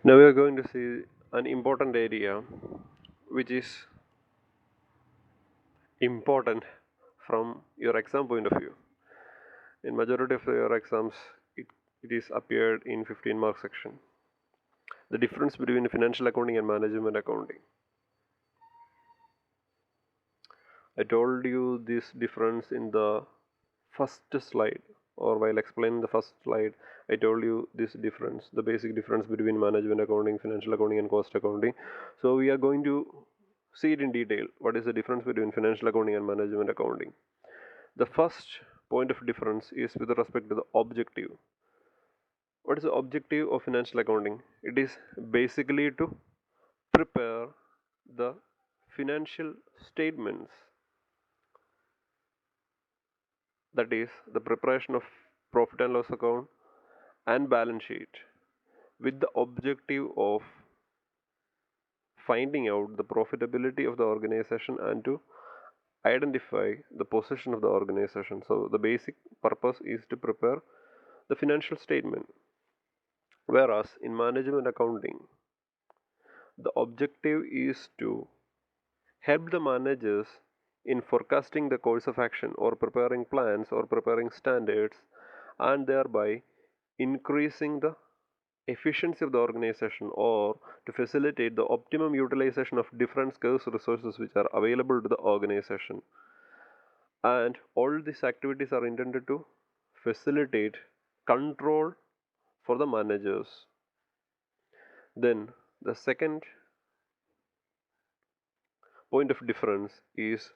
Now we are going to see an important area which is important from your exam point of view. In majority of your exams, it is appeared in 15 mark section. The difference between financial accounting and management accounting. I told you this difference in the first slide, or while explaining the first slide, I told you this difference, the basic difference between management accounting, financial accounting, and cost accounting. So we are going to see it in detail. What is the difference between financial accounting and management accounting? The first point of difference is with respect to the objective. What is the objective of financial accounting? It is basically to prepare the financial statements, that is the preparation of profit and loss account and balance sheet, with the objective of finding out the profitability of the organization and to identify the position of the organization. So the basic purpose is to prepare the financial statement. Whereas in management accounting, the objective is to help the managers in forecasting the course of action or preparing plans or preparing standards, and thereby increasing the efficiency of the organization or to facilitate the optimum utilization of different scarce resources which are available to the organization. And all these activities are intended to facilitate control for the managers. Then the second point of difference is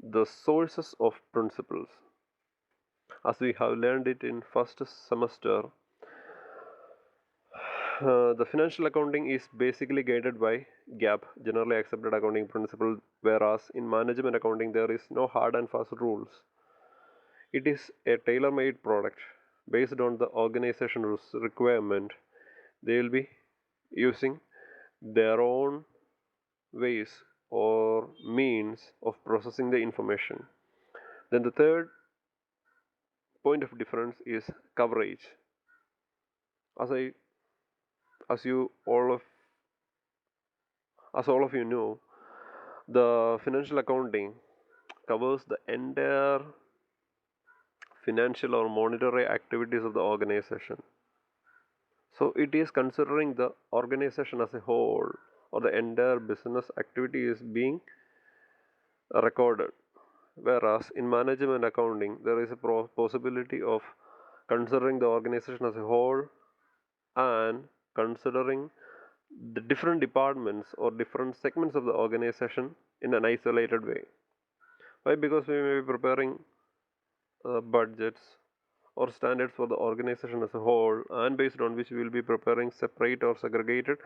the sources of principles. As we have learned it in first semester, the financial accounting is basically guided by GAAP, generally accepted accounting principle, whereas in management accounting there is no hard and fast rules. It is a tailor-made product based on the organization's requirement. They will be using their own ways or means of processing the information. Then the third point of difference is coverage. As I as you all of you know, the financial accounting covers the entire financial or monetary activities of the organization. So it is considering the organization as a whole, or the entire business activity is being recorded. Whereas in management accounting, there is a possibility of considering the organization as a whole and considering the different departments or different segments of the organization in an isolated way. Why? Because we may be preparing budgets or standards for the organization as a whole, and based on which we will be preparing separate or segregated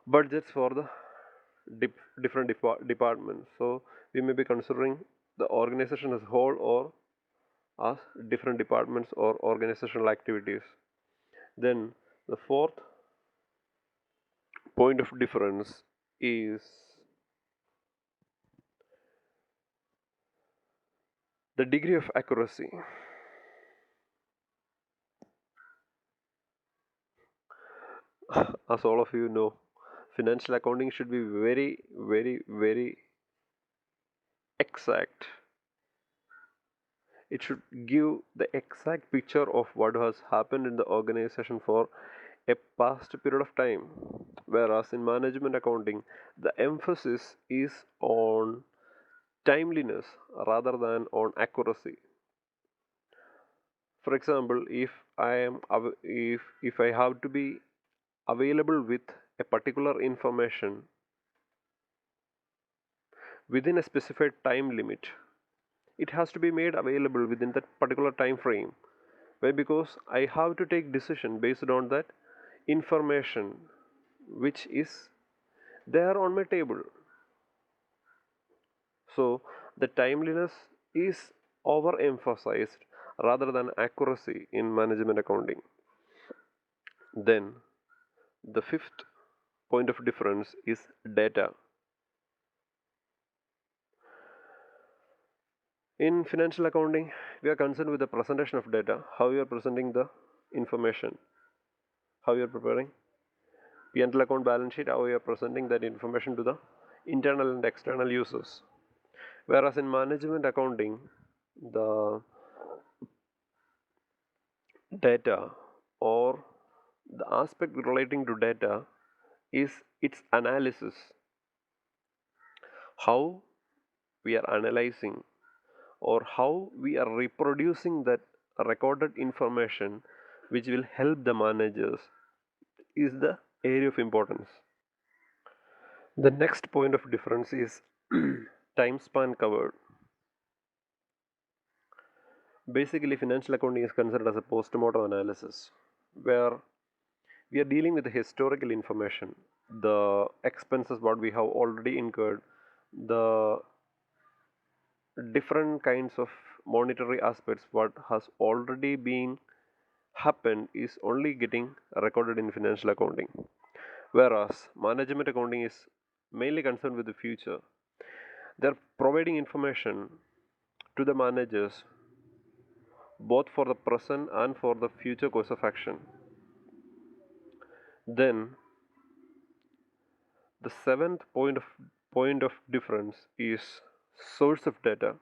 budgets for the different departments. So we may be considering the organization as a whole or as different departments or organizational activities. Then the fourth point of difference is the degree of accuracy. As all of you know, financial accounting should be very, very, very exact. It should give the exact picture of what has happened in the organization for a past period of time. Whereas in management accounting, the emphasis is on timeliness rather than on accuracy. For example, if I have to be available with a particular information within a specified time limit, it has to be made available within that particular time frame. Why? Because I have to take decision based on that information which is there on my table. So the timeliness is overemphasized rather than accuracy in management accounting. Then the fifth point of difference is data. In financial accounting, we are concerned with the presentation of data, how you are presenting the information, how you are preparing P&L account, balance sheet, how we are presenting that information to the internal and external users. Whereas in management accounting, the data or the aspect relating to data is its analysis, how we are analyzing or how we are reproducing that recorded information which will help the managers is the area of importance. The next point of difference is time span covered. Basically, financial accounting is considered as a post-mortem analysis where we are dealing with the historical information, the expenses what we have already incurred, the different kinds of monetary aspects what has already been happened is only getting recorded in financial accounting, whereas management accounting is mainly concerned with the future. They're providing information to the managers both for the present and for the future course of action. Then the seventh point of difference is source of data.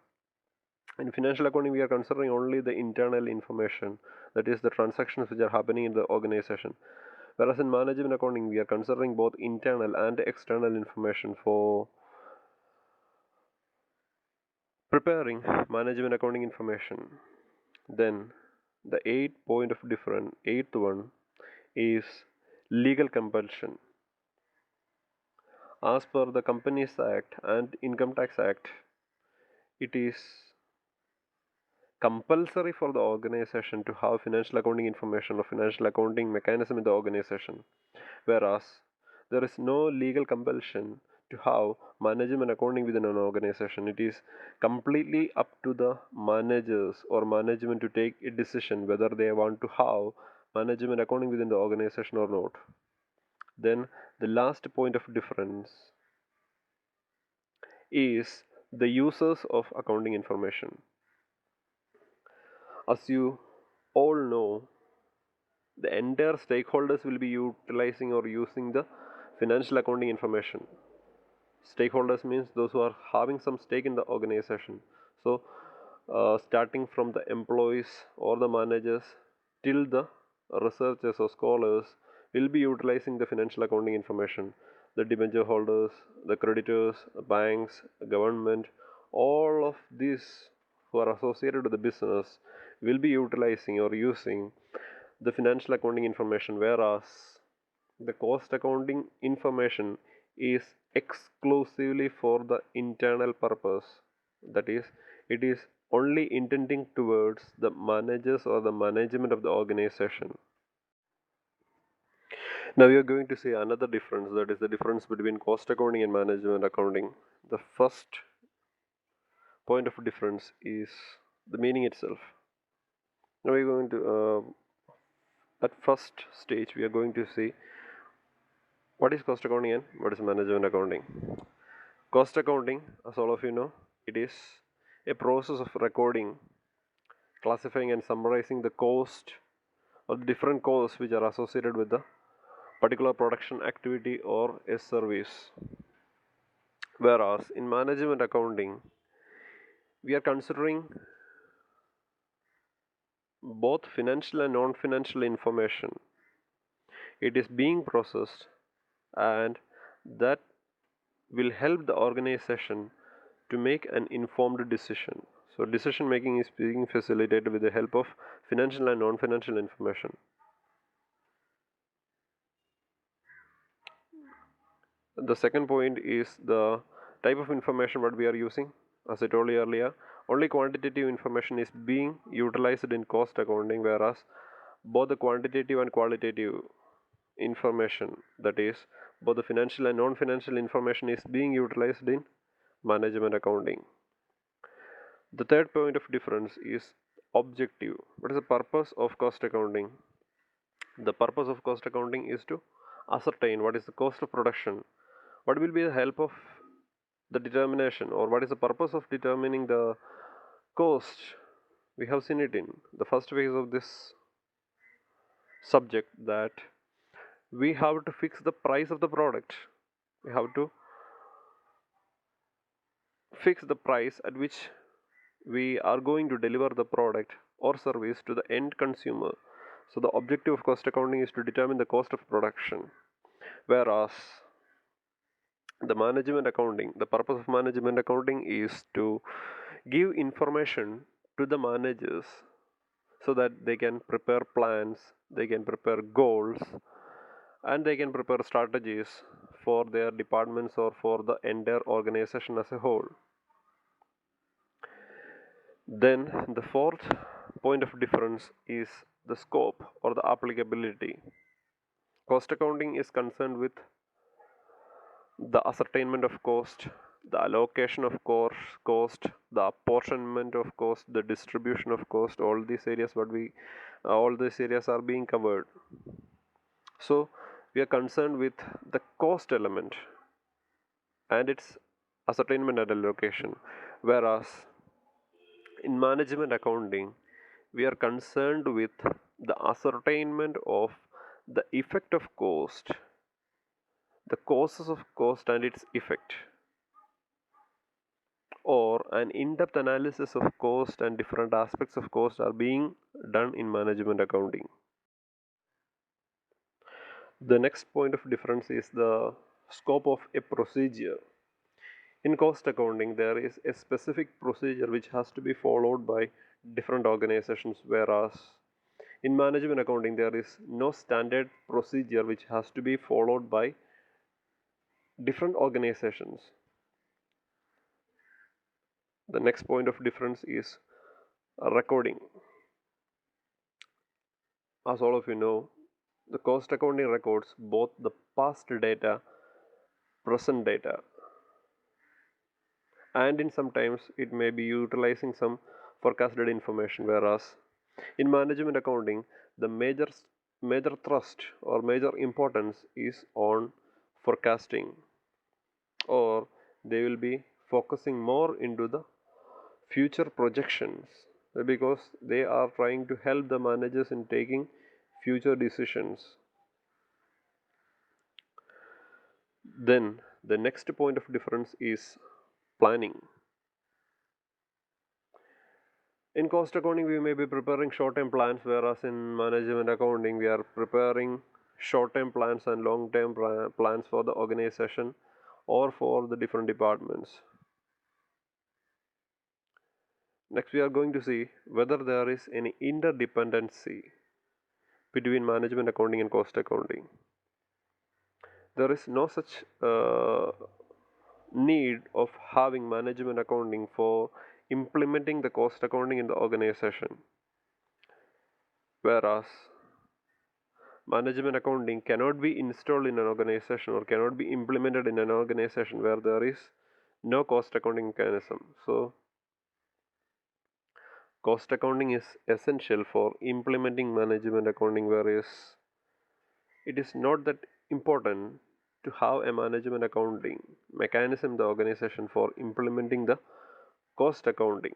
In financial accounting, we are considering only the internal information, that is, the transactions which are happening in the organization. Whereas in management accounting, we are considering both internal and external information for preparing management accounting information. Then the eighth one is legal compulsion. As per the Companies Act and Income Tax Act, it is compulsory for the organization to have financial accounting information or financial accounting mechanism in the organization, whereas there is no legal compulsion to have management accounting within an organization. It is completely up to the managers or management to take a decision whether they want to have management accounting within the organization or not. Then the last point of difference is the users of accounting information. As you all know, the entire stakeholders will be utilizing or using the financial accounting information. Stakeholders means those who are having some stake in the organization. So, starting from the employees or the managers till the researchers or scholars will be utilizing the financial accounting information. The debenture holders, the creditors, the banks, the government, all of these who are associated with the business will be utilizing or using the financial accounting information, whereas the cost accounting information is exclusively for the internal purpose. That is, it is only intending towards the managers or the management of the organization. Now we are going to see another difference, that is the difference between cost accounting and management accounting. The first point of difference is the meaning itself. Now we are going to at first stage we are going to see what is cost accounting and what is management accounting. Cost accounting, as all of you know, it is a process of recording, classifying and summarizing the cost or the different costs which are associated with the particular production activity or a service. Whereas in management accounting, we are considering both financial and non-financial information. It is being processed and that will help the organization to make an informed decision. So decision making is being facilitated with the help of financial and non-financial information. The second point is the type of information what we are using. As I told you earlier, only quantitative information is being utilized in cost accounting, whereas both the quantitative and qualitative information, that is both the financial and non-financial information, is being utilized in management accounting. The third point of difference is objective. What is the purpose of cost accounting? The purpose of cost accounting is to ascertain what is the cost of production, what will be the help of the determination, or what is the purpose of determining the cost. We have seen it in the first phase of this subject, that we have to fix the price of the product. We have to fix the price at which we are going to deliver the product or service to the end consumer. So the objective of cost accounting is to determine the cost of production. Whereas the purpose of management accounting is to give information to the managers so that they can prepare plans, they can prepare goals, and they can prepare strategies for their departments or for the entire organization as a whole. Then the fourth point of difference is the scope or the applicability. Cost accounting is concerned with the ascertainment of cost, the allocation of cost, the apportionment of cost, the distribution of cost. All these areas are being covered. So we are concerned with the cost element and its ascertainment and allocation. Whereas in management accounting, we are concerned with the ascertainment of the effect of cost, the causes of cost and its effect, or an in-depth analysis of cost and different aspects of cost are being done in management accounting. The next point of difference is the scope of a procedure. In cost accounting, there is a specific procedure which has to be followed by different organizations, whereas in management accounting, there is no standard procedure which has to be followed by different organizations. The next point of difference is recording. As all of you know, the cost accounting records both the past data, present data, and in sometimes it may be utilizing some forecasted information. Whereas in management accounting, the major thrust or major importance is on forecasting, or they will be focusing more into the future projections because they are trying to help the managers in taking future decisions. Then the next point of difference is planning. In cost accounting, we may be preparing short term plans, whereas in management accounting, we are preparing short term plans and long term plans for the organization or for the different departments. Next, we are going to see whether there is any interdependency between management accounting and cost accounting. There is no such need of having management accounting for implementing the cost accounting in the organization, whereas management accounting cannot be installed in an organization or cannot be implemented in an organization where there is no cost accounting mechanism. So cost accounting is essential for implementing management accounting, whereas it is not that important to have a management accounting mechanism in the organization for implementing the cost accounting.